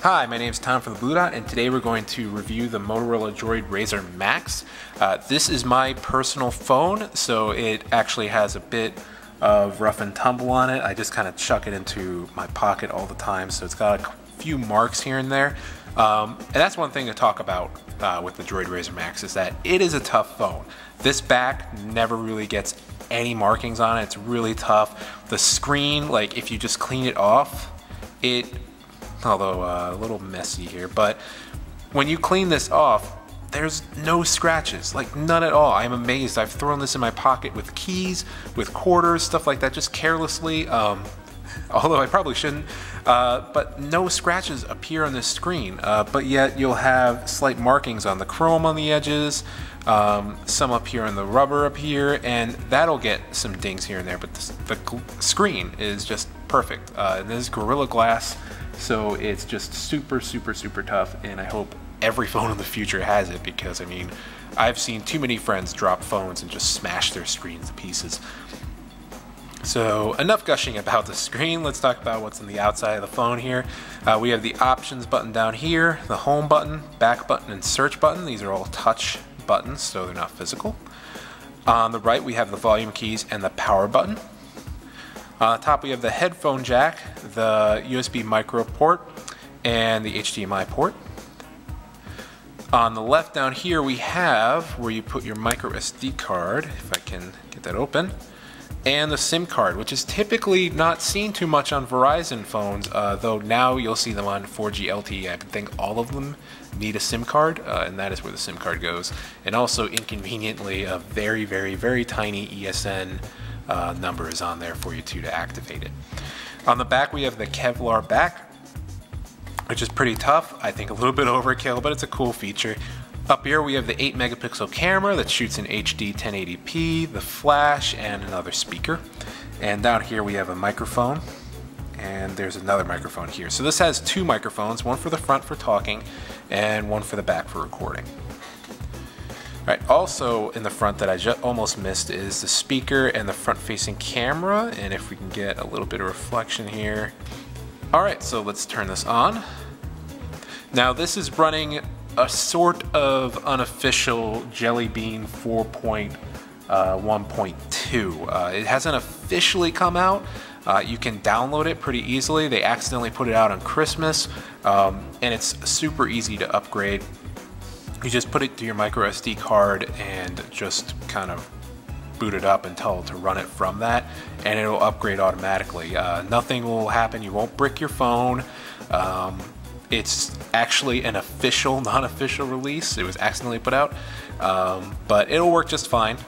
Hi, my name is Tom from the Blue Dot, and today we're going to review the Motorola Droid Razr MAXX. This is my personal phone, so it actually has a bit of rough and tumble on it. I just kind of chuck it into my pocket all the time, so it's got a few marks here and there. And that's one thing to talk about with the Droid Razr MAXX, is that it is a tough phone. This back never really gets any markings on it. It's really tough. The screen, like if you just clean it off, although a little messy here, but when you clean this off, there's no scratches, like none at all. I'm amazed. I've thrown this in my pocket with keys, with quarters, stuff like that, just carelessly, although I probably shouldn't, but no scratches appear on this screen, but yet you'll have slight markings on the chrome on the edges, some up here on the rubber up here, and that'll get some dings here and there, but the screen is just perfect. This is Gorilla Glass, so it's just super tough, and I hope every phone in the future has it, because I mean, I've seen too many friends drop phones and just smash their screens to pieces. So enough gushing about the screen, let's talk about what's on the outside of the phone here. We have the options button down here, the home button, back button, and search button. These are all touch buttons, so they're not physical. On the right we have the volume keys and the power button. On the top we have the headphone jack, the USB micro port, and the HDMI port. On the left down here we have where you put your micro SD card, if I can get that open, and the SIM card, which is typically not seen too much on Verizon phones, though now you'll see them on 4G LTE. I think all of them need a SIM card, and that is where the SIM card goes. And also, inconveniently, a very tiny ESN number is on there for you to activate it. On the back we have the Kevlar back, which is pretty tough. I think a little bit overkill, but it's a cool feature. Up here we have the 8 megapixel camera that shoots in HD 1080p, the flash, and another speaker. And down here we have a microphone, and there's another microphone here. So this has two microphones, one for the front for talking, and one for the back for recording. Alright, also in the front that I almost missed is the speaker and the front-facing camera, and if we can get a little bit of reflection here. Alright, so let's turn this on. Now this is running a sort of unofficial Jelly Bean 4.1.2. It hasn't officially come out. You can download it pretty easily. They accidentally put it out on Christmas, and it's super easy to upgrade. You just put it to your micro SD card and just kind of boot it up and tell it to run it from that, and it'll upgrade automatically. Nothing will happen. You won't brick your phone. It's actually an official, non-official release. It was accidentally put out, but it'll work just fine.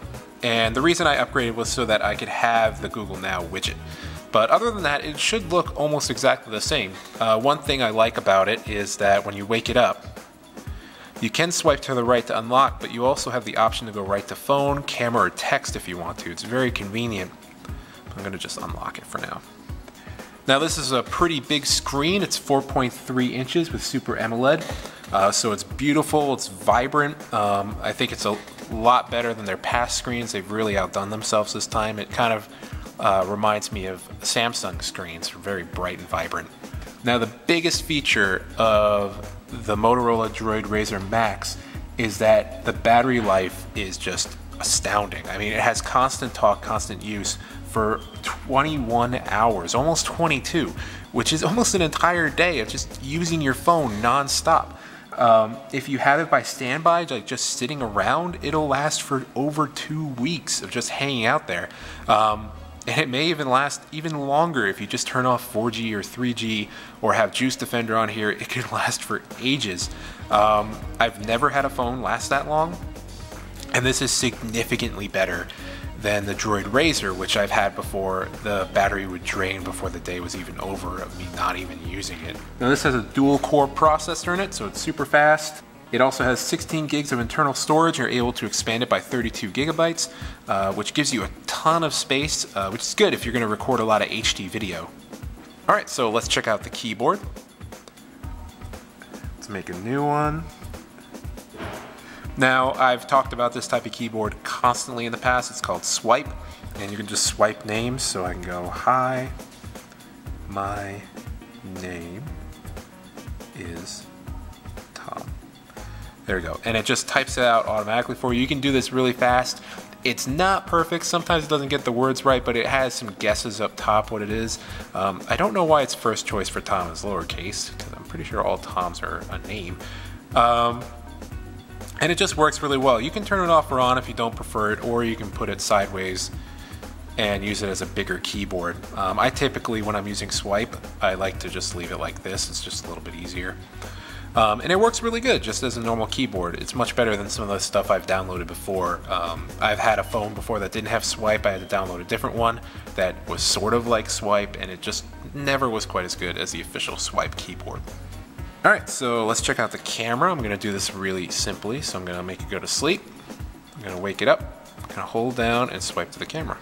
And the reason I upgraded was so that I could have the Google Now widget. But other than that, it should look almost exactly the same. One thing I like about it is that when you wake it up, you can swipe to the right to unlock, but you also have the option to go right to phone, camera, or text if you want to. It's very convenient. I'm going to just unlock it for now. Now this is a pretty big screen. It's 4.3 inches with Super AMOLED. So it's beautiful, it's vibrant. I think it's a lot better than their past screens. They've really outdone themselves this time. It kind of reminds me of Samsung screens, very bright and vibrant. Now the biggest feature of the Motorola Droid Razr MAXX is that the battery life is just astounding. I mean, it has constant talk, constant use for 21 hours, almost 22, which is almost an entire day of just using your phone non-stop. If you have it by standby, like just sitting around, it'll last for over 2 weeks of just hanging out there. And it may even last even longer if you just turn off 4G or 3G or have Juice Defender on here. It can last for ages. I've never had a phone last that long, and this is significantly better than the Droid Razr, which I've had before. The battery would drain before the day was even over of me not even using it. Now this has a dual core processor in it, so it's super fast. It also has 16 gigs of internal storage. You're able to expand it by 32 gigabytes, which gives you a ton of space, which is good if you're going to record a lot of HD video. Alright, so let's check out the keyboard. Let's make a new one. Now, I've talked about this type of keyboard constantly in the past. It's called Swipe, and you can just swipe names. So I can go, hi, my name is Tom. There we go. And it just types it out automatically for you. You can do this really fast. It's not perfect. Sometimes it doesn't get the words right, but it has some guesses up top what it is. I don't know why its first choice for Tom is lowercase, because I'm pretty sure all Toms are a name. And it just works really well. You can turn it off or on if you don't prefer it, or you can put it sideways and use it as a bigger keyboard. I typically, when I'm using swipe, I like to just leave it like this. It's just a little bit easier. And it works really good just as a normal keyboard. It's much better than some of the stuff I've downloaded before. I've had a phone before that didn't have swipe. I had to download a different one that was sort of like swipe, and it just never was quite as good as the official swipe keyboard. Alright, so let's check out the camera. I'm going to do this really simply. So I'm going to make it go to sleep. I'm going to wake it up. I'm going to hold down and swipe to the camera.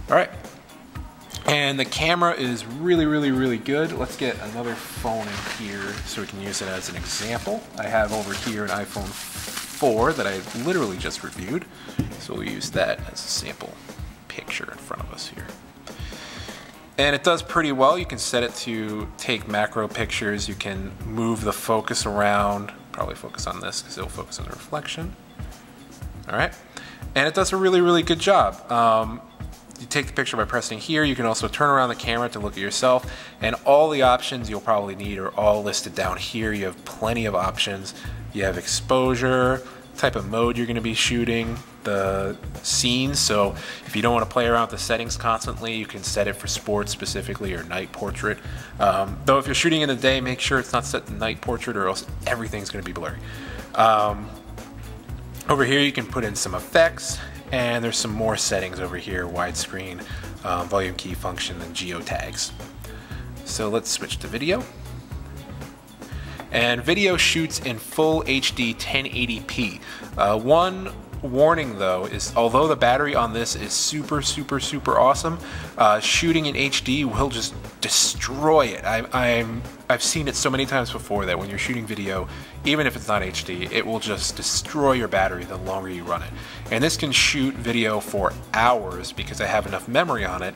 Alright. And the camera is really, really, really good. Let's get another phone in here so we can use it as an example. I have over here an iPhone 4 that I literally just reviewed. So we'll use that as a sample picture in front of us here. And it does pretty well. You can set it to take macro pictures. You can move the focus around. Probably focus on this because it'll focus on the reflection. All right. And it does a really, really good job. You take the picture by pressing here. You can also turn around the camera to look at yourself, and all the options you'll probably need are all listed down here. You have plenty of options. You have exposure, type of mode you're going to be shooting, the scenes. So if you don't want to play around with the settings constantly, you can set it for sports specifically or night portrait. Though if you're shooting in the day, make sure it's not set to night portrait or else everything's going to be blurry. Over here you can put in some effects. And there's some more settings over here, widescreen, volume key function, and geotags. So let's switch to video. And video shoots in full HD 1080p. One warning though is, although the battery on this is super, super, super awesome, shooting in HD will just destroy it. I've seen it so many times before that when you're shooting video, even if it's not HD, it will just destroy your battery the longer you run it. And this can shoot video for hours because I have enough memory on it,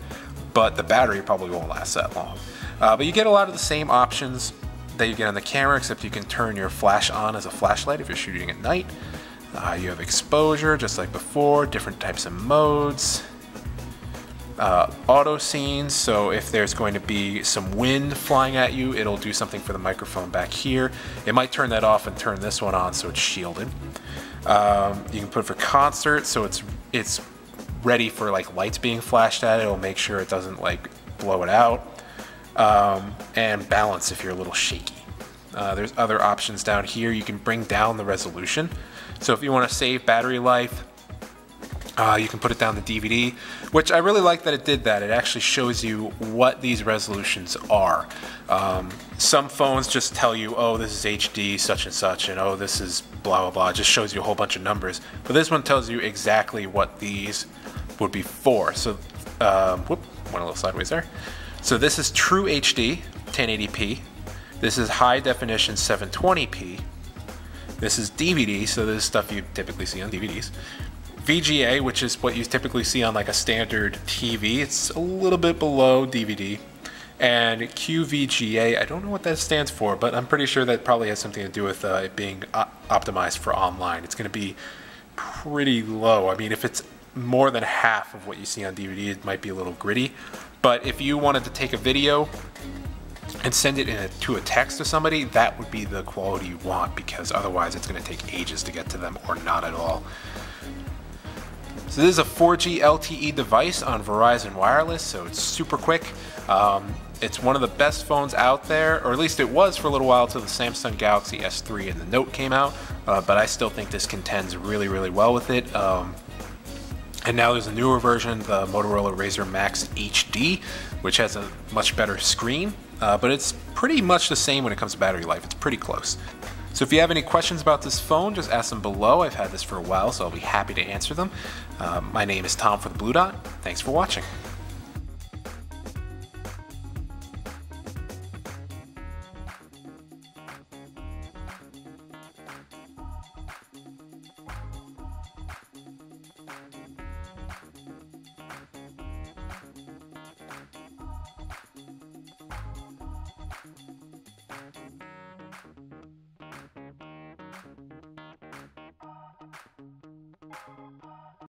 but the battery probably won't last that long. But you get a lot of the same options that you get on the camera, except you can turn your flash on as a flashlight if you're shooting at night. You have exposure, just like before, different types of modes. Auto scenes, so if there's going to be some wind flying at you, it'll do something for the microphone back here. It might turn that off and turn this one on so it's shielded. You can put it for concert, so it's ready for like lights being flashed at it. It'll make sure it doesn't like blow it out. And balance if you're a little shaky. There's other options down here. You can bring down the resolution. So if you want to save battery life, you can put it down to DVD, which I really like that it did that. It actually shows you what these resolutions are. Some phones just tell you, oh, this is HD, such and such, and oh, this is blah, blah, blah. It just shows you a whole bunch of numbers. But this one tells you exactly what these would be for. So, whoop, went a little sideways there. So this is True HD, 1080p. This is High Definition 720p. This is DVD, so this is stuff you typically see on DVDs. VGA, which is what you typically see on like a standard TV. It's a little bit below DVD. And QVGA, I don't know what that stands for, but I'm pretty sure that probably has something to do with it being optimized for online. It's going to be pretty low. I mean, if it's more than half of what you see on DVD, it might be a little gritty. But if you wanted to take a video and send it to a text to somebody, that would be the quality you want, because otherwise it's going to take ages to get to them or not at all. So this is a 4G LTE device on Verizon Wireless, so it's super quick. It's one of the best phones out there, or at least it was for a little while until the Samsung Galaxy S3 and the Note came out, but I still think this contends really, really well with it. And now there's a newer version, the Motorola Razr MAXX HD, which has a much better screen, but it's pretty much the same when it comes to battery life. It's pretty close. So if you have any questions about this phone, just ask them below. I've had this for a while, so I'll be happy to answer them. My name is Tom for the Blue Dot. Thanks for watching.